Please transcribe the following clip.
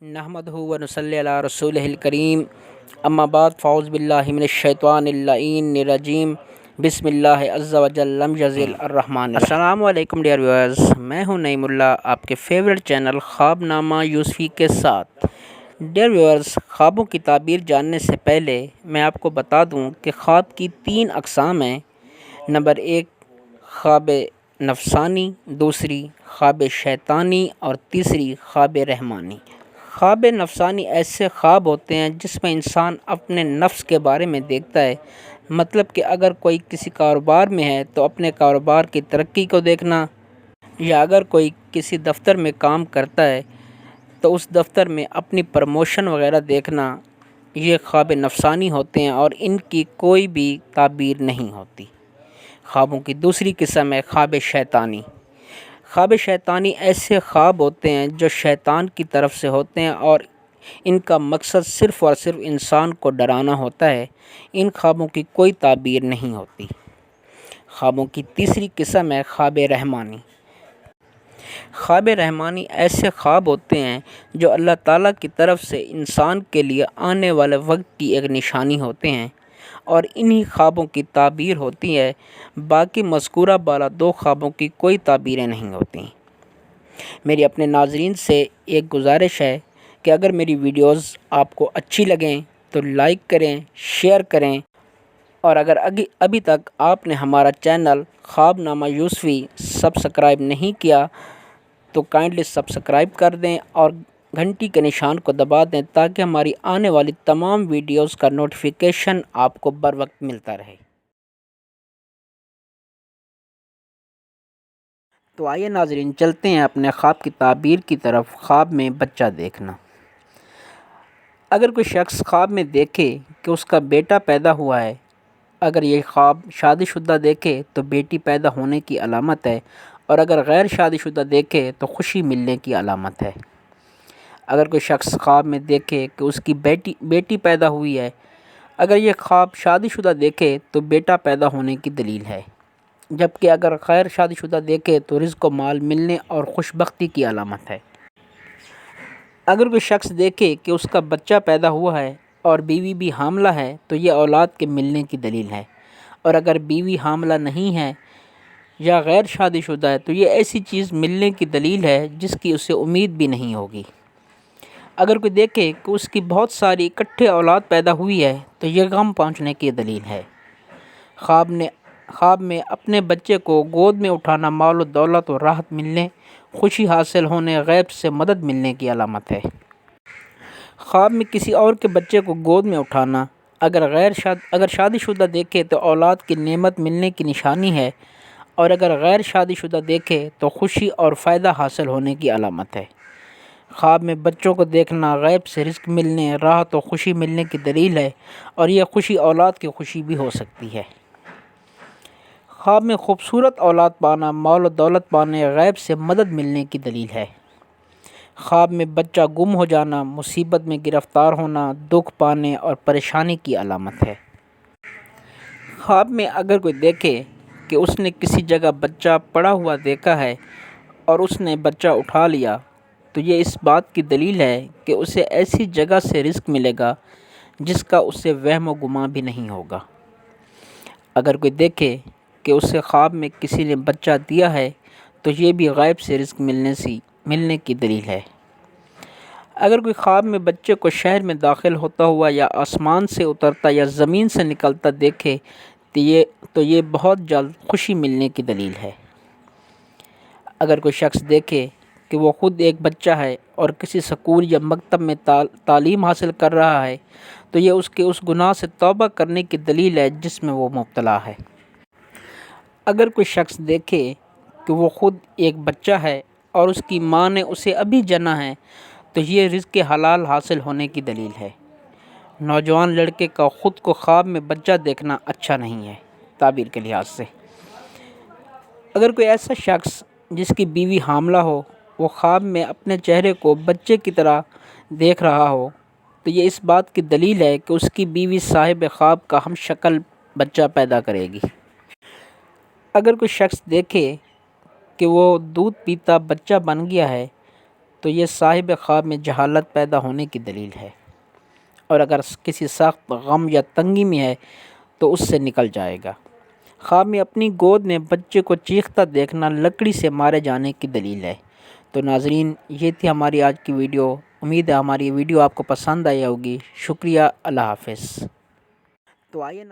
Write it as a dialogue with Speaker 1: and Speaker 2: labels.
Speaker 1: نحمدہ و نصلی علی رسولہ الکریم اما بعد فاعوذ باللہ من الشیطان اللعین الرجیم بسم اللہ عز و جل لم یزل الرحمن السلام علیکم ڈیئر ویورز، میں ہوں نعیم اللہ، آپ کے فیورٹ چینل خواب نامہ یوسفی کے ساتھ۔ ڈیئر ویورز، خوابوں کی تعبیر جاننے سے پہلے میں آپ کو بتا دوں کہ خواب کی 3 اقسام ہیں۔ نمبر 1 خواب نفسانی، دوسری خواب شیطانی اور تیسری خواب رحمانی۔ خواب نفسانی ایسے خواب ہوتے ہیں جس میں انسان اپنے نفس کے بارے میں دیکھتا ہے، مطلب کہ اگر کوئی کسی کاروبار میں ہے تو اپنے کاروبار کی ترقی کو دیکھنا، یا اگر کوئی کسی دفتر میں کام کرتا ہے تو اس دفتر میں اپنی پروموشن وغیرہ دیکھنا، یہ خواب نفسانی ہوتے ہیں اور ان کی کوئی بھی تعبیر نہیں ہوتی۔ خوابوں کی دوسری قسم ہے خواب شیطانی۔ خواب شیطانی ایسے خواب ہوتے ہیں جو شیطان کی طرف سے ہوتے ہیں اور ان کا مقصد صرف اور صرف انسان کو ڈرانا ہوتا ہے۔ ان خوابوں کی کوئی تعبیر نہیں ہوتی۔ خوابوں کی تیسری قسم ہے خواب رحمانی۔ خواب رحمانی ایسے خواب ہوتے ہیں جو اللہ تعالیٰ کی طرف سے انسان کے لیے آنے والے وقت کی ایک نشانی ہوتے ہیں اور انہی خوابوں کی تعبیر ہوتی ہے۔ باقی مذکورہ بالا 2 خوابوں کی کوئی تعبیریں نہیں ہوتی۔ میری اپنے ناظرین سے ایک گزارش ہے کہ اگر میری ویڈیوز آپ کو اچھی لگیں تو لائک کریں، شیئر کریں، اور اگر ابھی تک آپ نے ہمارا چینل خواب نامہ یوسفی سبسکرائب نہیں کیا تو کائنڈلی سبسکرائب کر دیں اور گھنٹی کے نشان کو دبا دیں تاکہ ہماری آنے والی تمام ویڈیوز کا نوٹیفیکیشن آپ کو بر وقت ملتا رہے۔ تو آئیے ناظرین، چلتے ہیں اپنے خواب کی تعبیر کی طرف۔ خواب میں بچہ دیکھنا۔ اگر کوئی شخص خواب میں دیکھے کہ اس کا بیٹا پیدا ہوا ہے، اگر یہ خواب شادی شدہ دیکھے تو بیٹی پیدا ہونے کی علامت ہے، اور اگر غیر شادی شدہ دیکھے تو خوشی ملنے کی علامت ہے۔ اگر کوئی شخص خواب میں دیکھے کہ اس کی بیٹی پیدا ہوئی ہے، اگر یہ خواب شادی شدہ دیکھے تو بیٹا پیدا ہونے کی دلیل ہے، جبکہ اگر غیر شادی شدہ دیکھے تو رزق و مال ملنے اور خوش بختی کی علامت ہے۔ اگر کوئی شخص دیکھے کہ اس کا بچہ پیدا ہوا ہے اور بیوی بھی حاملہ ہے تو یہ اولاد کے ملنے کی دلیل ہے، اور اگر بیوی حاملہ نہیں ہے یا غیر شادی شدہ ہے تو یہ ایسی چیز ملنے کی دلیل ہے جس کی اسے امید بھی نہیں ہوگی۔ اگر کوئی دیکھے کہ اس کی بہت ساری اکٹھے اولاد پیدا ہوئی ہے تو یہ غم پہنچنے کی دلیل ہے۔ خواب میں اپنے بچے کو گود میں اٹھانا مال و دولت و راحت ملنے، خوشی حاصل ہونے، غیب سے مدد ملنے کی علامت ہے۔ خواب میں کسی اور کے بچے کو گود میں اٹھانا اگر شادی شدہ دیکھے تو اولاد کی نعمت ملنے کی نشانی ہے، اور اگر غیر شادی شدہ دیکھے تو خوشی اور فائدہ حاصل ہونے کی علامت ہے۔ خواب میں بچوں کو دیکھنا غیب سے رزق ملنے، راحت و خوشی ملنے کی دلیل ہے، اور یہ خوشی اولاد کی خوشی بھی ہو سکتی ہے۔ خواب میں خوبصورت اولاد پانا مال و دولت پانے، غیب سے مدد ملنے کی دلیل ہے۔ خواب میں بچہ گم ہو جانا، مصیبت میں گرفتار ہونا، دکھ پانے اور پریشانی کی علامت ہے۔ خواب میں اگر کوئی دیکھے کہ اس نے کسی جگہ بچہ پڑا ہوا دیکھا ہے اور اس نے بچہ اٹھا لیا تو یہ اس بات کی دلیل ہے کہ اسے ایسی جگہ سے رزق ملے گا جس کا اسے وہم و گمان بھی نہیں ہوگا۔ اگر کوئی دیکھے کہ اسے خواب میں کسی نے بچہ دیا ہے تو یہ بھی غیب سے رزق ملنے کی دلیل ہے۔ اگر کوئی خواب میں بچے کو شہر میں داخل ہوتا ہوا یا آسمان سے اترتا یا زمین سے نکلتا دیکھے تو یہ بہت جلد خوشی ملنے کی دلیل ہے۔ اگر کوئی شخص دیکھے کہ وہ خود ایک بچہ ہے اور کسی سکول یا مکتب میں تعلیم حاصل کر رہا ہے تو یہ اس کے اس گناہ سے توبہ کرنے کی دلیل ہے جس میں وہ مبتلا ہے۔ اگر کوئی شخص دیکھے کہ وہ خود ایک بچہ ہے اور اس کی ماں نے اسے ابھی جنا ہے تو یہ رزق حلال حاصل ہونے کی دلیل ہے۔ نوجوان لڑکے کا خود کو خواب میں بچہ دیکھنا اچھا نہیں ہے تعبیر کے لحاظ سے۔ اگر کوئی ایسا شخص جس کی بیوی حاملہ ہو وہ خواب میں اپنے چہرے کو بچے کی طرح دیکھ رہا ہو تو یہ اس بات کی دلیل ہے کہ اس کی بیوی صاحب خواب کا ہم شکل بچہ پیدا کرے گی۔ اگر کوئی شخص دیکھے کہ وہ دودھ پیتا بچہ بن گیا ہے تو یہ صاحب خواب میں جہالت پیدا ہونے کی دلیل ہے، اور اگر کسی سخت غم یا تنگی میں ہے تو اس سے نکل جائے گا۔ خواب میں اپنی گود میں بچے کو چیختا دیکھنا لکڑی سے مارے جانے کی دلیل ہے۔ تو ناظرین، یہ تھی ہماری آج کی ویڈیو۔ امید ہے ہماری ویڈیو آپ کو پسند آئی ہوگی۔ شکریہ، اللہ حافظ۔ تو آئیے